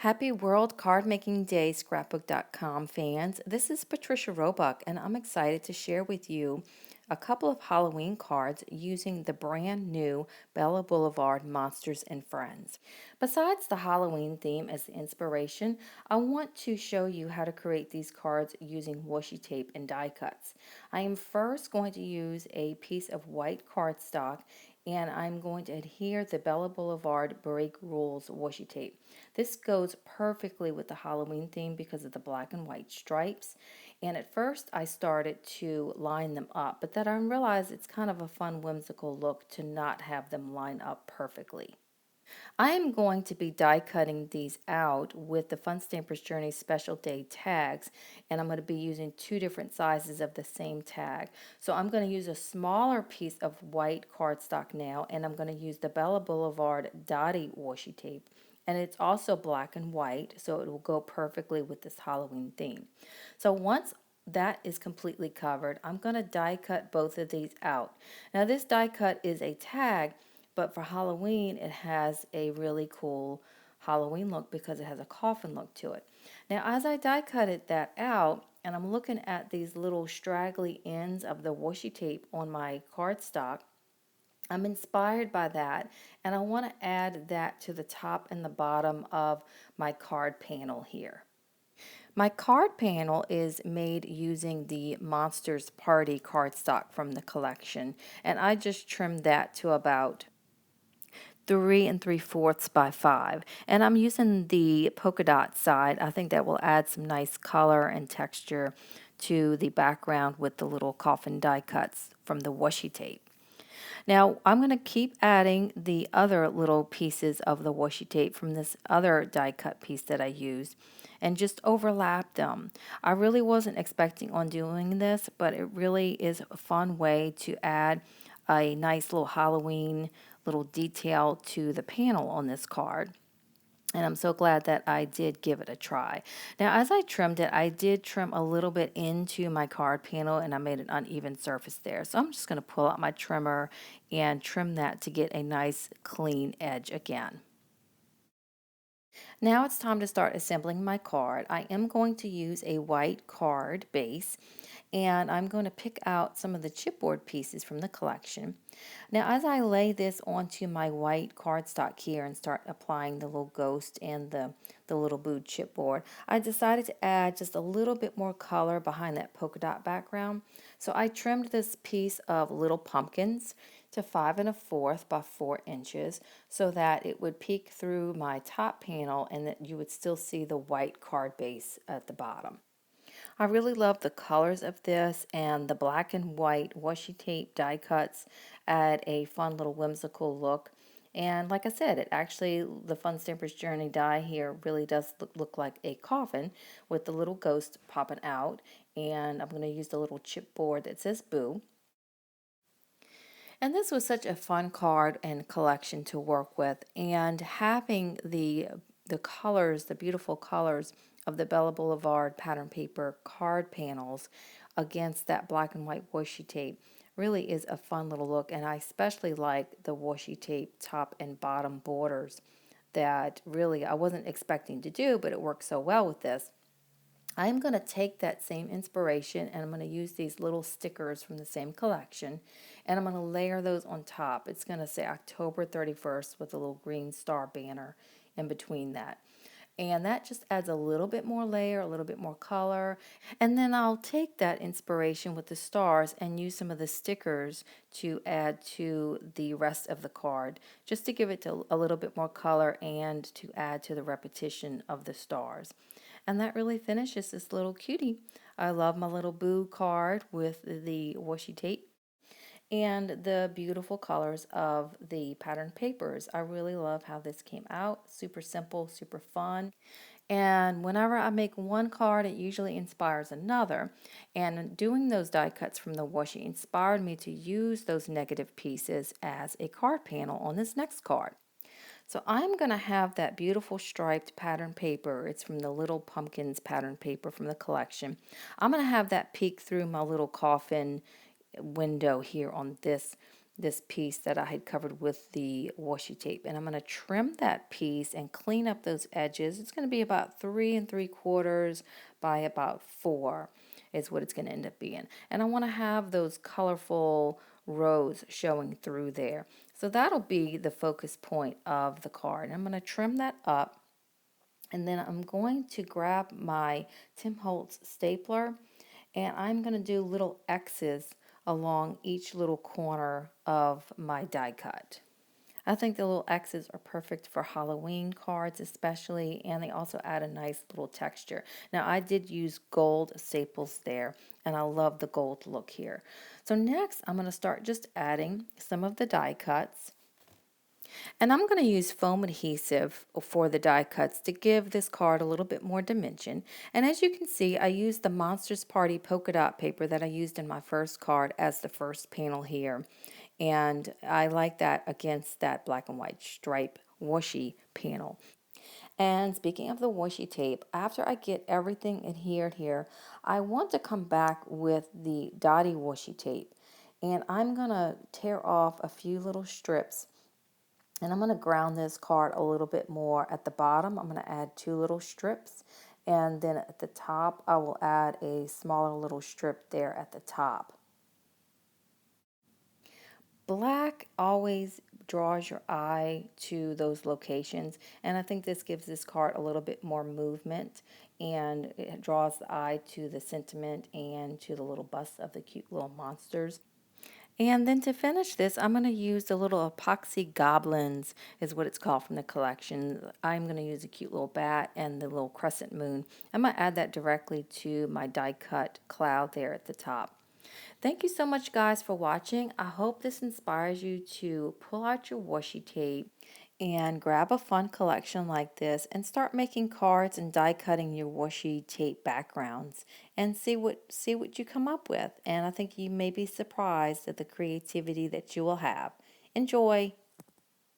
Happy World Card Making Day, Scrapbook.com fans. This is Patricia Roebuck, and I'm excited to share with you a couple of Halloween cards using the brand new Bella Boulevard Monsters and Friends. Besides the Halloween theme as the inspiration, I want to show you how to create these cards using washi tape and die cuts. I am first going to use a piece of white cardstock, and I'm going to adhere the Bella Boulevard Break Rules washi tape. This goes perfectly with the Halloween theme because of the black and white stripes. And at first I started to line them up, but then I realized it's kind of a fun whimsical look to not have them line up perfectly. I am going to be die cutting these out with the Fun Stampers Journey Special Day tags, and I'm going to be using two different sizes of the same tag. So I'm going to use a smaller piece of white cardstock now, and I'm going to use the Bella Boulevard Dotty washi tape. And it's also black and white, so it will go perfectly with this Halloween theme. So once that is completely covered, I'm going to die cut both of these out. Now this die cut is a tag, but for Halloween, it has a really cool Halloween look because it has a coffin look to it. Now, as I die cutted that out, and I'm looking at these little straggly ends of the washi tape on my cardstock, I'm inspired by that, and I want to add that to the top and the bottom of my card panel here. My card panel is made using the Monsters Party cardstock from the collection, and I just trimmed that to about 3 3/4 by 5, and I'm using the polka dot side. I think that will add some nice color and texture to the background with the little coffin die cuts from the washi tape. Now I'm going to keep adding the other little pieces of the washi tape from this other die cut piece that I used and just overlap them. I really wasn't expecting on doing this, but it really is a fun way to add a nice little Halloween little detail to the panel on this card. And I'm so glad that I did give it a try. Now, as I trimmed it, I did trim a little bit into my card panel and I made an uneven surface there. So I'm just going to pull out my trimmer and trim that to get a nice clean edge again. Now it's time to start assembling my card. I am going to use a white card base, and I'm going to pick out some of the chipboard pieces from the collection. Now as I lay this onto my white cardstock here and start applying the little ghost and the little boo chipboard, I decided to add just a little bit more color behind that polka dot background. So I trimmed this piece of little pumpkins to 5 1/4 by 4 inches so that it would peek through my top panel and that you would still see the white card base at the bottom. I really love the colors of this, and the black and white washi tape die cuts add a fun little whimsical look. And like I said, it actually, the Fun Stampers Journey die here really does look like a coffin with the little ghost popping out. And I'm going to use the little chipboard that says Boo. And this was such a fun card and collection to work with, and having the colors, the beautiful colors of the Bella Boulevard pattern paper card panels against that black and white washi tape really is a fun little look. And I especially like the washi tape top and bottom borders that really I wasn't expecting to do, but it works so well with this. I'm going to take that same inspiration and I'm going to use these little stickers from the same collection, and I'm going to layer those on top. It's going to say October 31st with a little green star banner in between that. And that just adds a little bit more layer, a little bit more color. And then I'll take that inspiration with the stars and use some of the stickers to add to the rest of the card, just to give it a little bit more color and to add to the repetition of the stars. And that really finishes this little cutie. I love my little Boo card with the washi tape and the beautiful colors of the pattern papers. I really love how this came out. Super simple, super fun. And whenever I make one card, it usually inspires another. And doing those die cuts from the washi inspired me to use those negative pieces as a card panel on this next card. So I'm going to have that beautiful striped pattern paper. It's from the Little Pumpkins pattern paper from the collection. I'm going to have that peek through my little coffin window here on this this piece that I had covered with the washi tape, and I'm going to trim that piece and clean up those edges. It's going to be about 3 3/4 by about 4 is what it's going to end up being. And I want to have those colorful rows showing through there. So that'll be the focus point of the card. And I'm going to trim that up, and then I'm going to grab my Tim Holtz stapler, and I'm going to do little X's along each little corner of my die cut. I think the little X's are perfect for Halloween cards especially, and they also add a nice little texture. Now I did use gold staples there, and I love the gold look here. So next I'm going to start just adding some of the die cuts. And I'm going to use foam adhesive for the die cuts to give this card a little bit more dimension. And as you can see, I used the Monsters Party polka dot paper that I used in my first card as the first panel here. And I like that against that black and white stripe washi panel. And speaking of the washi tape, after I get everything adhered here, I want to come back with the Dotty washi tape. And I'm going to tear off a few little strips, and I'm going to ground this card a little bit more. At the bottom, I'm going to add 2 little strips. And then at the top, I will add a smaller little strip there at the top. Black always draws your eye to those locations. And I think this gives this card a little bit more movement. And it draws the eye to the sentiment and to the little busts of the cute little monsters. And then to finish this, I'm going to use the little epoxy goblins, is what it's called from the collection. I'm going to use a cute little bat and the little crescent moon. I'm going to add that directly to my die cut cloud there at the top. Thank you so much, guys, for watching. I hope this inspires you to pull out your washi tape and grab a fun collection like this and start making cards and die cutting your washi tape backgrounds and see what you come up with. And I think you may be surprised at the creativity that you will have. Enjoy!